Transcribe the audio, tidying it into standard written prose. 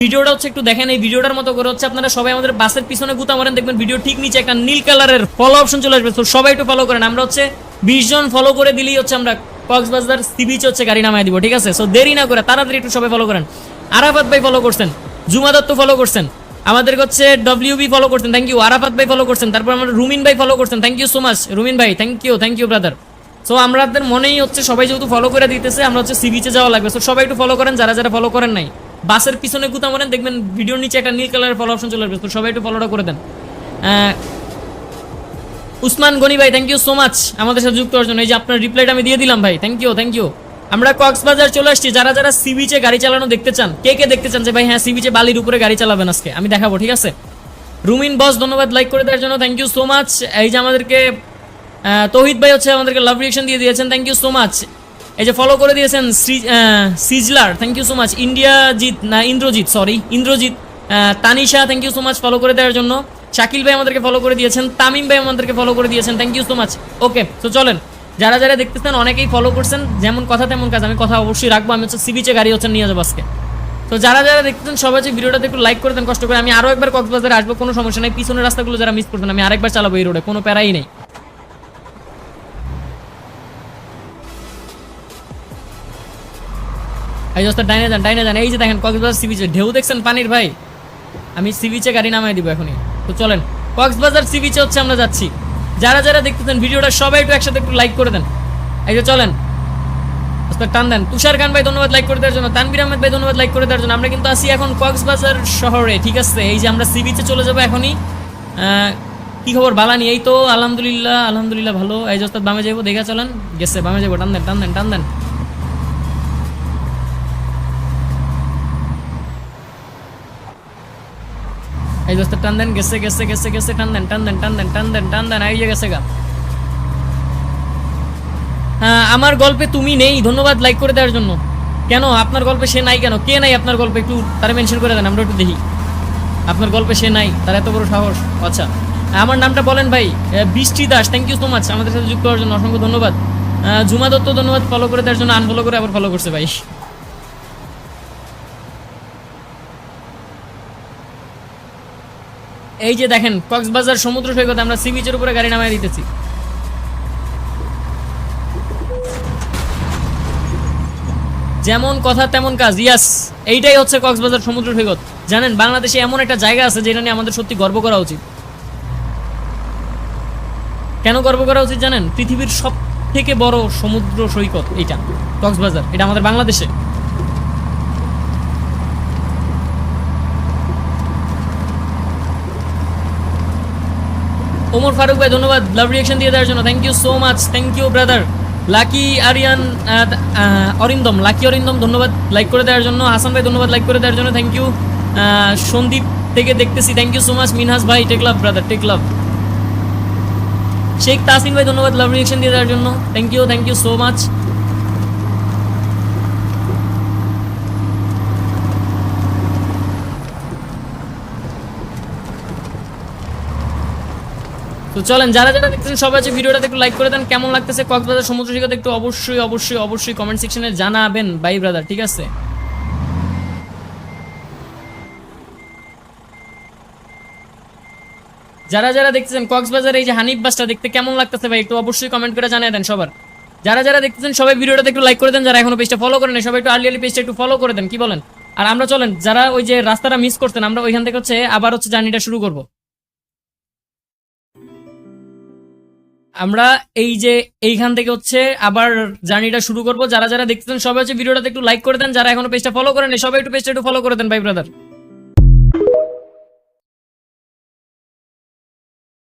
ভিডিওটা হচ্ছে একটু দেখেন, এই ভিডিওটার মতো করে হচ্ছে আপনারা সবাই আমাদের বাসের পিছনে গুতা মারেন, দেখবেন ভিডিও ঠিক নিচে একটা নীল কালারের ফলো অপশন চলে আসবে। তো সবাই একটু ফলো করেন। আমরা হচ্ছে 20 জন ফলো করে দিলেই হচ্ছে আমরা কক্সবাজার সি বিচে হচ্ছে গাড়ি নামায় দিব, ঠিক আছে? সো দেরি না করে তাড়াতাড়ি একটু সবাই ফলো করেন। আরাফাত ভাই ফলো করছেন, জুমা দত্ত ফলো করছেন, আমাদেরকে হচ্ছে ডব্লিউবি ফলো করছেন, থ্যাংক ইউ। আরাফাত ভাই ফলো করছেন, তারপর আমরা রুমিন ভাই ফলো করছেন, থ্যাংক ইউ সো মাচ রুমিন ভাই, থ্যাংক ইউ ব্রাদার। সো আমাদের মনেই হচ্ছে সবাই যেহেতু ফলো করে দিতেছে, আমরা হচ্ছে সি বিচে যাওয়া লাগবে। সো সবাই একটু ফলো করেন, যারা যারা ফলো করেন নাই। বাসের পিছনে গুতা মারেন, দেখবেন ভিডিওর নিচে একটা নীল কালারের ফলো অপশন চলে আসবে। তো সবাই একটু ফলোটা করে দেন। উসমান গনি ভাই, থ্যাংক ইউ সো মাচ আমাদের সাথে যুক্ত হওয়ার জন্য। এই যে আপনার রিপ্লাইটা আমি দিয়ে দিলাম ভাই, থ্যাংক ইউ। আমরা কক্সবাজার চলে আসছি। যারা যারা সি বিচে গাড়ি চালানো দেখতে চান, কে দেখতে চান যে ভাই হ্যাঁ সি বিচে বালির উপরে গাড়ি চালাবেন আজকে, আমি দেখাবো, ঠিক আছে? রুমিন বস ধন্যবাদ লাইক করে দেওয়ার জন্য, থ্যাংক ইউ সো মাচ। এই যে আমাদেরকে তৌহিদ ভাই হচ্ছে আমাদেরকে লাভ রিয়েকশন দিয়ে দিয়েছেন, থ্যাংক ইউ সো মাচ। এই যে ফলো করে দিয়েছেন Sizzler, thank you so much. Indrajit Tanisha, thank you so much follow করে দেওয়ার জন্য। শাকিল ভাই আমাদেরকে ফলো করে দিয়েছেন, তামিম ভাই আমাদেরকে ফলো করে দিয়েছেন, থ্যাংক ইউ সো মাচ। ওকে, তো চলেন, যারা যারা দেখতেছেন অনেকেই ফলো করছেন, যেমন কথা তেমন কাজ। আমি কথা অবশ্যই রাখবো, আমি হচ্ছে সি বিচে গাড়ি হচ্ছে নিয়ে যাবো আজকে। তো যারা যারা দেখতেছেন সবাই হচ্ছে ভিডিওটাতে একটু লাইক করে দেন কষ্ট করে। আমি আরও একবার কক্সবাজারে আসবো, কোনো সমস্যা নেই। পিছনের রাস্তাগুলো যারা মিস করছেন আমি আরেকবার চালাবো এই রোডে, কোনো প্যারাই নেই। এই যে ডাইনে যান। এই যে দেখেন কক্সবাজার সি বিচে ঢেউ দেখছেন পানির ভাই। আমি সি বিচে গাড়ি নামাই দিব এখনই। তো চলেন কক্সবাজার সি বিচে হচ্ছে আমরা যাচ্ছি। যারা যারা দেখতেছেন ভিডিওটা সবাই একটু একসাথে একটু লাইক করে দেন। এই যে চলেন, টান দেন। তুষার খান ভাই ধন্যবাদ লাইক করে দেওয়ার জন্য, তানভীর আহমেদ ভাই ধন্যবাদ লাইক করে দেওয়ার জন্য। আমরা কিন্তু আসি এখন কক্সবাজার শহরে, ঠিক আছে? এই যে আমরা সি বিচে চলে যাবো এখনই। কি খবর বালানি? এই তো আলহামদুলিল্লাহ ভালো। এই যে ওস্তাদ বামে যাবো, দেখা চলেন, গেছে বামে যাবো, টান দেন। এই দোস্ত টান দেন, গেছে টান দেন। এই যে গেছে গা। আমার গল্পে তুমি নেই, ধন্যবাদ লাইক করে দেওয়ার জন্য। কেন আপনার গল্পে সে নাই কেন? কে নাই আপনার গল্পে? একটু তারা মেনশন করে দেন, আমরা একটু দেখি। আপনার গল্পে সে নাই, তার এত বড় সাহস। আচ্ছা, আমার নামটা বলেন ভাই। Brishti Das, thank you so much আমাদের সাথে যুক্ত হওয়ার জন্য, অসংখ্য ধন্যবাদ। জুমা দত্ত ধন্যবাদ ফলো করে দেওয়ার জন্য, আনফলো করে আবার ফলো করছে ভাই। এই যে দেখেন কক্সবাজার সমুদ্র সৈকত, আমরা সি বিচের উপরে গাড়ি নামায় দিতেছি। যেমন কথা তেমন কাজ, ইয়াস, এইটাই হচ্ছে কক্সবাজার সমুদ্র সৈকত। জানেন বাংলাদেশে এমন একটা জায়গা আছে যেটা নিয়ে আমাদের সত্যি গর্ব করা উচিত। কেন গর্ব করা উচিত জানেন? পৃথিবীর সব থেকে বড় সমুদ্র সৈকত এইটা কক্সবাজার, এটা আমাদের বাংলাদেশে। ওমর ফারুক ভাই ধন্যবাদ লাভ রিয়েকশন দিয়ে দেওয়ার জন্য, thank you so much, thank you brother. Lucky Arindam ধন্যবাদ লাইক করে দেওয়ার জন্য। হাসান ভাই ধন্যবাদ লাইক করে দেওয়ার জন্য, থ্যাংক ইউ। সন্দীপ থেকে দেখতেছি, thank you so much. Minhas ভাই take love brother, take love. Sheikh Tasim ভাই ধন্যবাদ লাভ রিয়েকশন দিয়ে দেওয়ার জন্য, থ্যাংক ইউ সো মাচ। তো চলেন, যারা যারা দেখতেছেন সবাই আছে ভিডিওটাতে একটু লাইক করে দেন। কেমন লাগতেছে কক্সবাজার সমুদ্র সৈকত একটু অবশ্যই কমেন্ট সেকশনে জানাবেন ভাই ব্রাদার, ঠিক আছে? যারা যারা দেখতেছেন কক্সবাজার এই যে হানিফ বাসটা দেখতে কেমন লাগতেছে ভাই একটু অবশ্যই কমেন্ট করে জানিয়ে দেন সবার। যারা যারা দেখতেছেন সবাই ভিডিওটাতে একটু লাইক করে দেন, যারা এখনো পেজটা ফলো করেন সবাই একটু আর্লি পেজটা একটু ফলো করে দেন, কি বলেন? আর আমরা চলেন, যারা ওই যে রাস্তাটা মিস করতেন, আমরা ওইখান থেকে হচ্ছে আবার হচ্ছে জার্নিটা শুরু করব। আমরা এই যে এইখান থেকে হচ্ছে আবার জার্নিটা শুরু করব। যারা যারা দেখতেছেন সবাই হচ্ছে ভিডিওটাতে একটু লাইক করে দেন, যারা এখনো পেজটা ফলো করেন সবাই একটু পেজটা একটু ফলো করে দেন ভাই ব্রাদার।